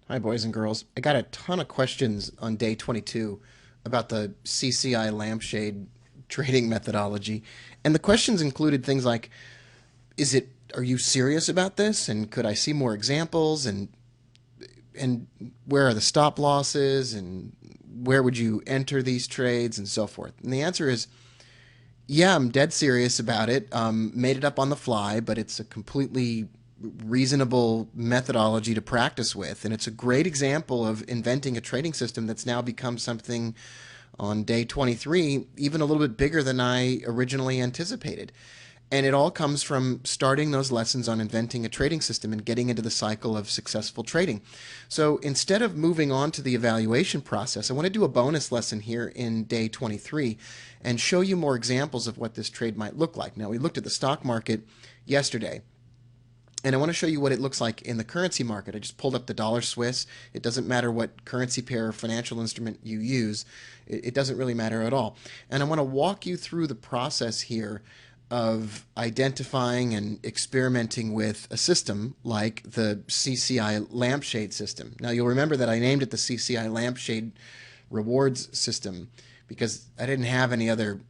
Hi, boys and girls. I got a ton of questions on day 22 about the CCI lampshade trading methodology. And the questions included things like, are you serious about this? And could I see more examples? And where are the stop losses? And where would you enter these trades? And so forth. And the answer is, yeah, I'm dead serious about it. Made it up on the fly, but it's a completely reasonable methodology to practice with. And it's a great example of inventing a trading system that's now become something on day 23, even a little bit bigger than I originally anticipated. And it all comes from starting those lessons on inventing a trading system and getting into the cycle of successful trading. So instead of moving on to the evaluation process, I want to do a bonus lesson here in day 23 and show you more examples of what this trade might look like. Now, we looked at the stock market yesterday, and I want to show you what it looks like in the currency market. I just pulled up the dollar Swiss. It doesn't matter what currency pair or financial instrument you use. It doesn't really matter at all. And I want to walk you through the process here of identifying and experimenting with a system like the CCI lampshade system. Now, you'll remember that I named it the CCI lampshade rewards system because I didn't have any other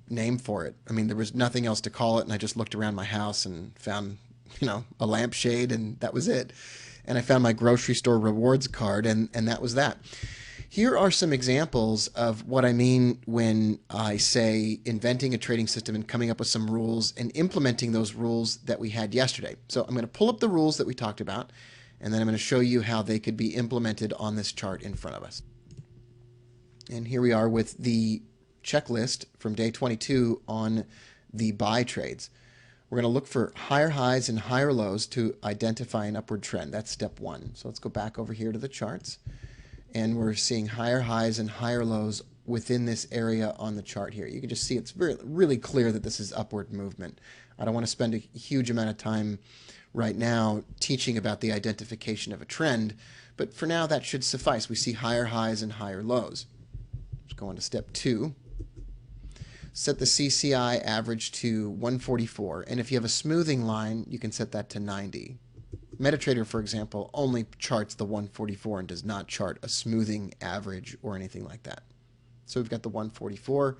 name for it. I mean, there was nothing else to call it, and I just looked around my house and found, a lampshade, and that was it. And I found my grocery store rewards card, and that was that. Here are some examples of what I mean when I say inventing a trading system and coming up with some rules and implementing those rules that we had yesterday. So I'm going to pull up the rules that we talked about, and then I'm going to show you how they could be implemented on this chart in front of us. And here we are with the checklist from day 22 on the buy trades. We're going to look for higher highs and higher lows to identify an upward trend. That's step one. So let's go back over here to the charts. And we're seeing higher highs and higher lows within this area on the chart here. You can just see it's really clear that this is upward movement. I don't want to spend a huge amount of time right now teaching about the identification of a trend, but for now that should suffice. We see higher highs and higher lows. Let's go on to step two. Set the CCI average to 144, and if you have a smoothing line, you can set that to 90. MetaTrader, for example, only charts the 144 and does not chart a smoothing average or anything like that. So we've got the 144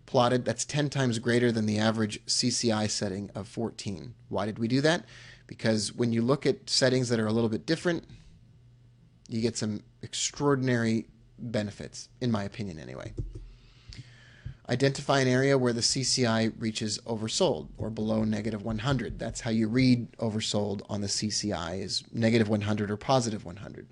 plotted. That's 10 times greater than the average CCI setting of 14. Why did we do that? Because when you look at settings that are a little bit different, you get some extraordinary benefits, in my opinion anyway. Identify an area where the CCI reaches oversold or below negative 100. That's how you read oversold on the CCI, is negative 100 or positive 100.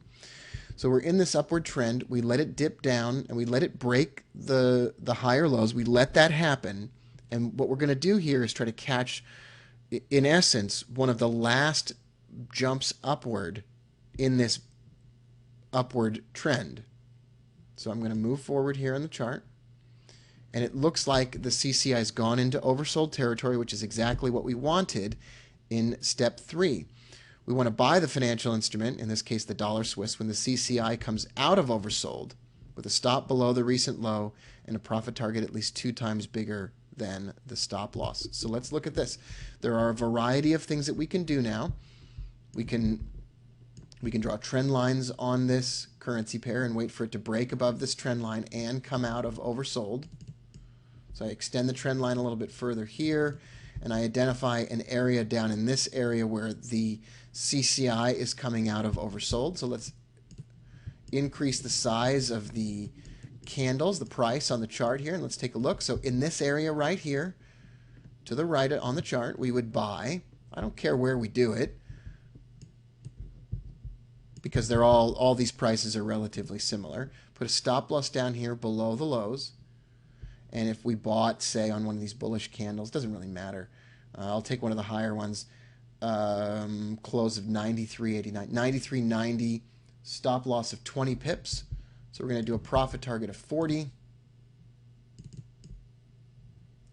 So we're in this upward trend. We let it dip down and we let it break the higher lows. We let that happen. And what we're going to do here is try to catch, in essence, one of the last jumps upward in this upward trend. So I'm going to move forward here on the chart. And it looks like the CCI has gone into oversold territory, which is exactly what we wanted in step three. We want to buy the financial instrument, in this case the dollar Swiss, when the CCI comes out of oversold with a stop below the recent low and a profit target at least 2 times bigger than the stop loss. So let's look at this. There are a variety of things that we can do now. We can draw trend lines on this currency pair and wait for it to break above this trend line and come out of oversold. So I extend the trend line a little bit further here, and I identify an area down in this area where the CCI is coming out of oversold. So let's increase the size of the candles, the price on the chart here, and let's take a look. So in this area right here, to the right on the chart, we would buy. I don't care where we do it, because they're all these prices are relatively similar. Put a stop loss down here below the lows. And if we bought, say, on one of these bullish candles, doesn't really matter. I'll take one of the higher ones, close of 93.89, 93.90, stop loss of 20 pips. So we're going to do a profit target of 40.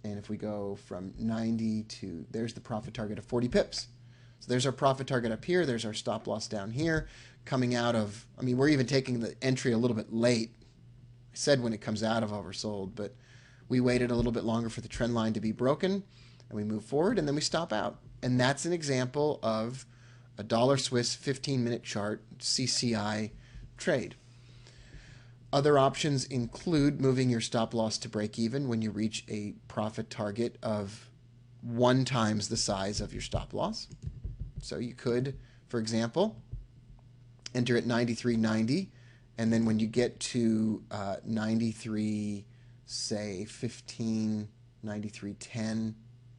And if we go from 90 to, there's the profit target of 40 pips. So there's our profit target up here. There's our stop loss down here. Coming out of, I mean, we're even taking the entry a little bit late. I said when it comes out of oversold, but we waited a little bit longer for the trend line to be broken, and we move forward, and then we stop out. And that's an example of a dollar Swiss 15-minute chart CCI trade. Other options include moving your stop loss to break even when you reach a profit target of 1 times the size of your stop loss. So you could, for example, enter at 93.90, and then when you get to 93, say 15, 93.10,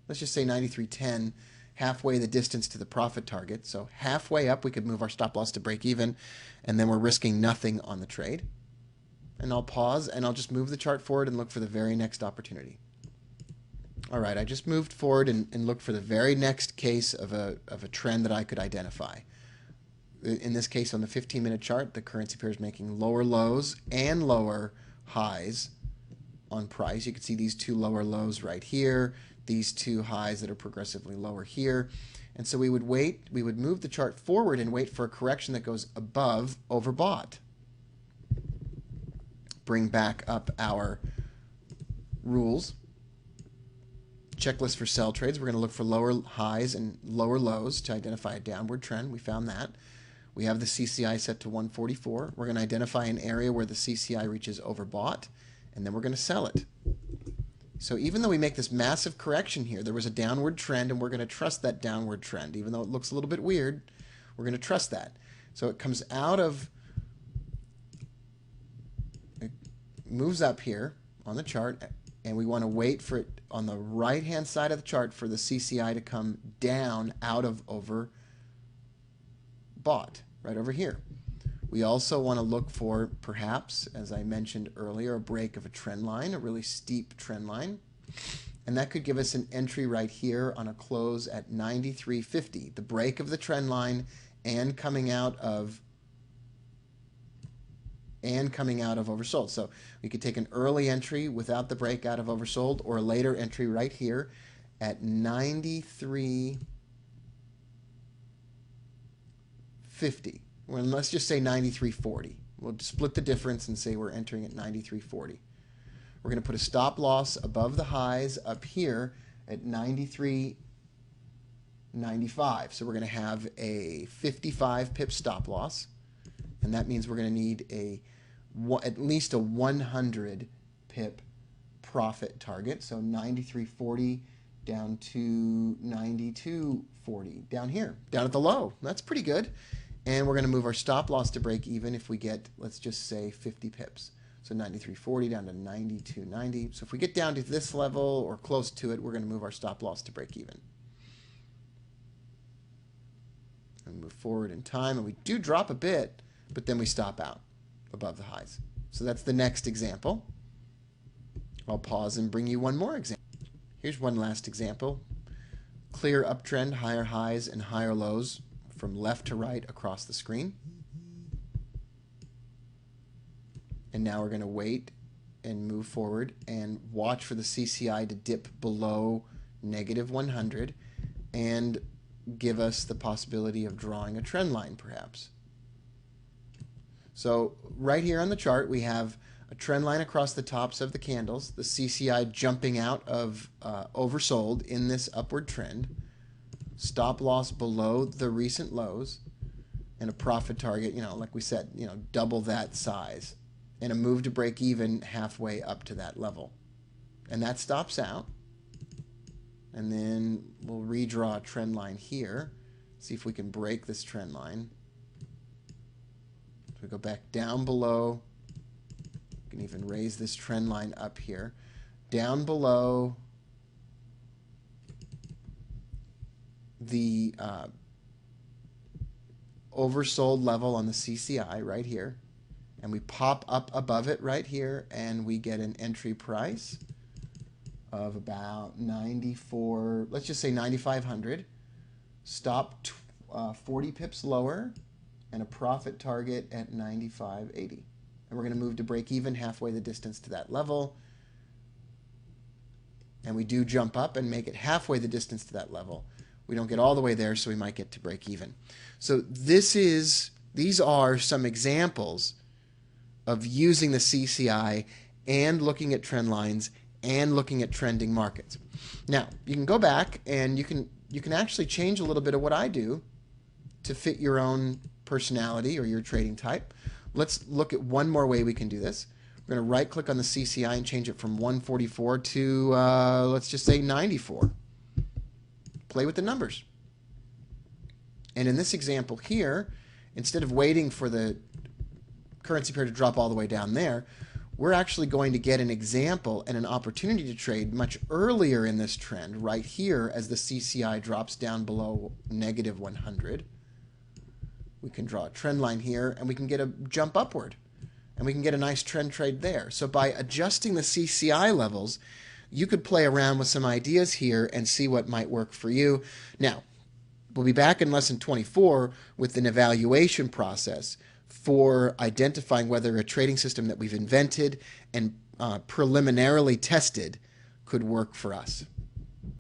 let's just say 93.10, halfway the distance to the profit target. So halfway up, we could move our stop loss to break even, and then we're risking nothing on the trade. And I'll pause, and I'll just move the chart forward and look for the very next opportunity. All right, I just moved forward and looked for the very next case of a trend that I could identify. In this case, on the 15-minute chart, the currency pair is making lower lows and lower highs on price. You can see these 2 lower lows right here, these 2 highs that are progressively lower here. And so we would move the chart forward and wait for a correction that goes above overbought. Bring back up our rules. Checklist for sell trades. We're going to look for lower highs and lower lows to identify a downward trend. We found that. We have the CCI set to 144. We're going to identify an area where the CCI reaches overbought, and then we're going to sell it. So even though we make this massive correction here, there was a downward trend, and we're going to trust that downward trend. Even though it looks a little bit weird, we're going to trust that. So it comes out of, it moves up here on the chart, and we want to wait for it on the right-hand side of the chart for the CCI to come down out of overbought, right over here. We also want to look for, perhaps, as I mentioned earlier, a break of a trend line, a really steep trend line. And that could give us an entry right here on a close at 93.50, the break of the trend line and coming out of oversold. So we could take an early entry without the breakout of oversold, or a later entry right here at 93.50. Well, let's just say 93.40. We'll split the difference and say we're entering at 93.40. We're going to put a stop loss above the highs up here at 93.95. So we're going to have a 55 pip stop loss, and that means we're going to need at least a 100 pip profit target. So 93.40 down to 92.40 down here, down at the low. That's pretty good. And we're going to move our stop loss to break even if we get, let's just say, 50 pips. So 93.40 down to 92.90. So if we get down to this level or close to it, we're going to move our stop loss to break even. And move forward in time, and we do drop a bit, but then we stop out above the highs. So that's the next example. I'll pause and bring you one more example. Here's one last example. Clear uptrend, higher highs and higher lows from left to right across the screen. And now we're going to wait and move forward and watch for the CCI to dip below negative 100 and give us the possibility of drawing a trend line, perhaps. So right here on the chart, we have a trend line across the tops of the candles, the CCI jumping out of oversold in this upward trend, stop loss below the recent lows, and a profit target, like we said, double that size, and a move to break even halfway up to that level. And that stops out. And then we'll redraw a trend line here, see if we can break this trend line. So we go back down below. We can even raise this trend line up here. Down below the oversold level on the CCI right here. And we pop up above it right here, and we get an entry price of about 94, let's just say 9,500. Stop 40 pips lower, and a profit target at 95.80. And we're going to move to break even halfway the distance to that level. And we do jump up and make it halfway the distance to that level. We don't get all the way there, so we might get to break even. So these are some examples of using the CCI and looking at trend lines and looking at trending markets. Now, you can go back and you can actually change a little bit of what I do to fit your own personality or your trading type. Let's look at one more way we can do this. We're going to right click on the CCI and change it from 144 to let's just say 94. Play with the numbers. And in this example here, instead of waiting for the currency pair to drop all the way down there, we're actually going to get an example and an opportunity to trade much earlier in this trend, right here as the CCI drops down below negative 100. We can draw a trend line here and we can get a jump upward and we can get a nice trend trade there. So by adjusting the CCI levels, you could play around with some ideas here and see what might work for you. Now, we'll be back in lesson 24 with an evaluation process for identifying whether a trading system that we've invented and preliminarily tested could work for us.